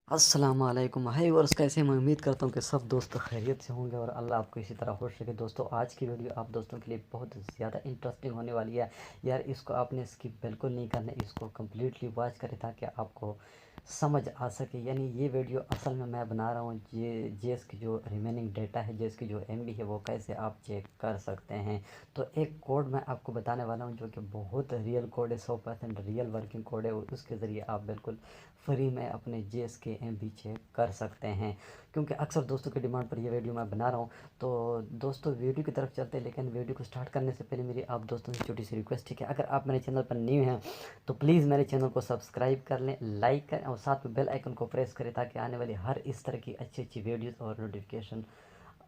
अस्सलाम वालेकुम। हाय व्यूअर्स, कैसे हैं? मैं उम्मीद करता हूँ कि सब दोस्त खैरियत से होंगे और अल्लाह आपको इसी तरह खुश रखे। दोस्तों, आज की वीडियो आप दोस्तों के लिए बहुत ज़्यादा इंटरेस्टिंग होने वाली है। यार, इसको आपने स्किप बिल्कुल नहीं करना, इसको कम्प्लीटली वॉच करें ताकि आपको समझ आ सके। यानी ये वीडियो असल में मैं बना रहा हूँ ये जेएस की जो रिमेनिंग डेटा है, जेएस की जो एमबी है, वो कैसे आप चेक कर सकते हैं। तो एक कोड मैं आपको बताने वाला हूँ जो कि बहुत रियल कोड है, 100% रियल वर्किंग कोड है, और उसके ज़रिए आप बिल्कुल फ्री में अपने जेएस के एमबी चेक कर सकते हैं। क्योंकि अक्सर दोस्तों की डिमांड पर ये वीडियो मैं बना रहा हूँ। तो दोस्तों, वीडियो की तरफ चलते हैं, लेकिन वीडियो को स्टार्ट करने से पहले मेरी आप दोस्तों से छोटी सी रिक्वेस्ट है कि अगर आप मेरे चैनल पर न्यू हैं तो प्लीज़ मेरे चैनल को सब्सक्राइब कर लें, लाइक करें और साथ में बेल आइकन को प्रेस करें ताकि आने वाली हर इस तरह की अच्छी अच्छी वीडियोज़ और नोटिफिकेशन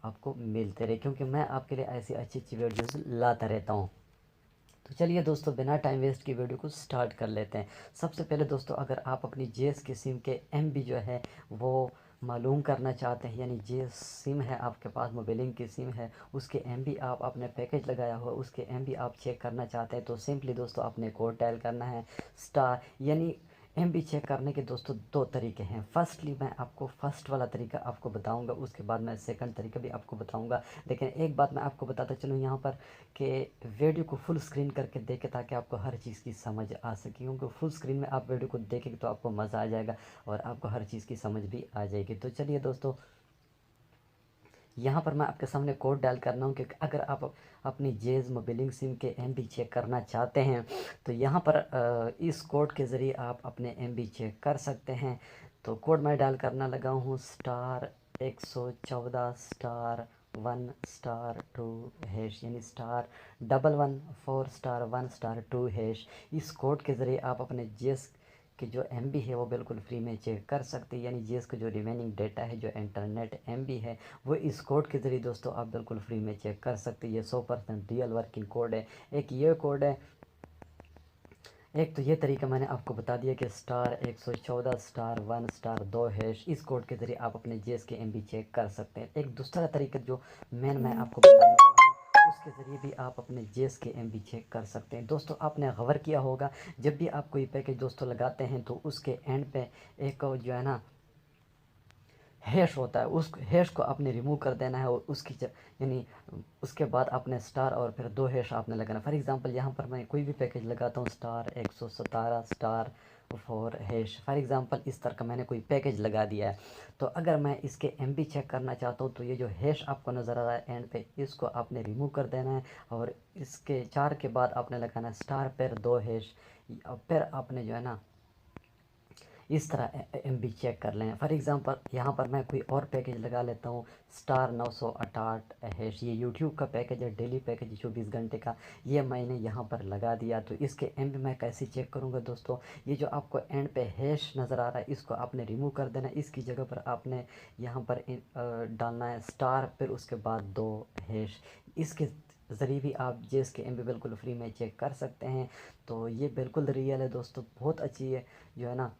आपको मिलते रहे, क्योंकि मैं आपके लिए ऐसी अच्छी अच्छी वीडियोज़ लाता रहता हूँ। तो चलिए दोस्तों, बिना टाइम वेस्ट की वीडियो को स्टार्ट कर लेते हैं। सबसे पहले दोस्तों, अगर आप अपनी जेएस की सिम के एमबी जो है वो मालूम करना चाहते हैं, यानी जेएस सिम है आपके पास, मोबाइलिंग की सिम है, उसके एमबी आप अपने पैकेज लगाया हुआ उसके एमबी आप चेक करना चाहते हैं, तो सिंपली दोस्तों आपने कोड डायल करना है स्टार। यानी एमबी चेक करने के दोस्तों दो तरीके हैं। फर्स्टली मैं आपको फर्स्ट वाला तरीका आपको बताऊंगा, उसके बाद मैं सेकंड तरीका भी आपको बताऊंगा। लेकिन एक बात मैं आपको बताता चलूँ यहाँ पर कि वीडियो को फुल स्क्रीन करके देखें ताकि आपको हर चीज़ की समझ आ सके, क्योंकि फुल स्क्रीन में आप वीडियो को देखेंगे तो आपको मज़ा आ जाएगा और आपको हर चीज़ की समझ भी आ जाएगी। तो चलिए दोस्तों, यहाँ पर मैं आपके सामने कोड डायल करना हूँ, क्योंकि अगर आप अपनी जेज मोबाइलिंग सिम के एमबी चेक करना चाहते हैं तो यहाँ पर इस कोड के ज़रिए आप अपने एमबी चेक कर सकते हैं। तो कोड मैं डायल करना लगा हूँ *114 *1 *2#, यानी *1141*1*2#। इस कोड के ज़रिए आप अपने जेस कि जो एमबी है वो बिल्कुल फ्री में चेक कर सकते हैं। यानी जीएस का जो रिमेनिंग डेटा है, जो इंटरनेट एमबी है, वो इस कोड के ज़रिए दोस्तों आप बिल्कुल फ्री में चेक कर सकते हैं। ये 100% रियल वर्किंग कोड है। एक ये कोड है, एक तो ये तरीका मैंने आपको बता दिया कि *114 *1 *2#, इस कोड के ज़रिए आप अपने जीएस के एमबी चेक कर सकते हैं। एक दूसरा तरीका जो मैं आपको बताने वाला हूँ, उसके ज़रिए भी आप अपने जेएस के एमबी चेक कर सकते हैं। दोस्तों, आपने गौर किया होगा जब भी आप कोई पैकेज दोस्तों लगाते हैं तो उसके एंड पे एक जो है ना हैश होता है, उस हैश को आपने रिमूव कर देना है और उसकी यानी उसके बाद आपने स्टार और फिर 2 हैश आपने लगाना। फॉर एग्जांपल यहाँ पर मैं कोई भी पैकेज लगाता हूँ *117 *4#, फॉर एग्जांपल इस तरह का मैंने कोई पैकेज लगा दिया है। तो अगर मैं इसके एमबी चेक करना चाहता हूँ तो ये जो हैश आपको नज़र आ रहा है एंड पे, इसको आपने रिमूव कर देना है और इसके 4 के बाद आपने लगाना है स्टार फिर 2#, फिर आपने जो है ना इस तरह एमबी चेक कर लें। फॉर एग्ज़ाम्पल यहाँ पर मैं कोई और पैकेज लगा लेता हूँ *968#, ये यूट्यूब का पैकेज है, डेली पैकेज 24 घंटे का, ये मैंने यहाँ पर लगा दिया। तो इसके एमबी मैं कैसे चेक करूँगा दोस्तों, ये जो आपको एंड पे हैश नज़र आ रहा है इसको आपने रिमूव कर देना है। इसकी जगह पर आपने यहाँ पर डालना है स्टार फिर उसके बाद 2#। इसके ज़रिए भी आप जेस के एमबी बिल्कुल फ्री में चेक कर सकते हैं। तो ये बिल्कुल रियल है दोस्तों, बहुत अच्छी है जो है ना।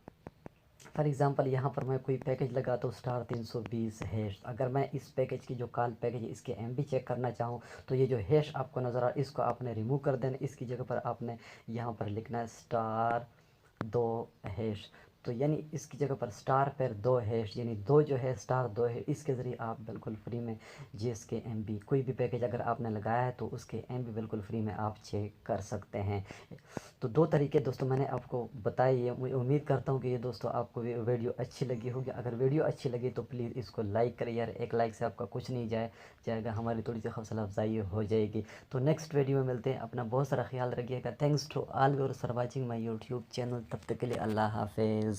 फॉर एग्ज़ाम्पल यहाँ पर मैं कोई पैकेज लगाता हूँ *320#, अगर मैं इस पैकेज की जो कॉल पैकेज है इसके एमबी चेक करना चाहूँ तो ये जो हैश आपको नज़र आ रहा है इसको आपने रिमूव कर देना। इसकी जगह पर आपने यहाँ पर लिखना है *2#। तो यानी इसकी जगह पर स्टार फिर 2#, यानी दो जो है *2 है, इसके ज़रिए आप बिल्कुल फ्री में जीएस के एमबी कोई भी पैकेज अगर आपने लगाया है तो उसके एमबी बिल्कुल फ्री में आप चेक कर सकते हैं। तो दो तरीके दोस्तों मैंने आपको बताए। ये मैं उम्मीद करता हूँ कि ये दोस्तों आपको वीडियो अच्छी लगी होगी। अगर वीडियो अच्छी लगी तो प्लीज़ इसको लाइक करें यार, एक लाइक से आपका कुछ नहीं जाएगा, हमारी थोड़ी सी हौसला अफजाई हो जाएगी। तो नेक्स्ट वीडियो में मिलते हैं, अपना बहुत सारा ख्याल रखिएगा। Thanks to all your for watching my YouTube channel. तब तक के लिए अल्लाह हाफिज़।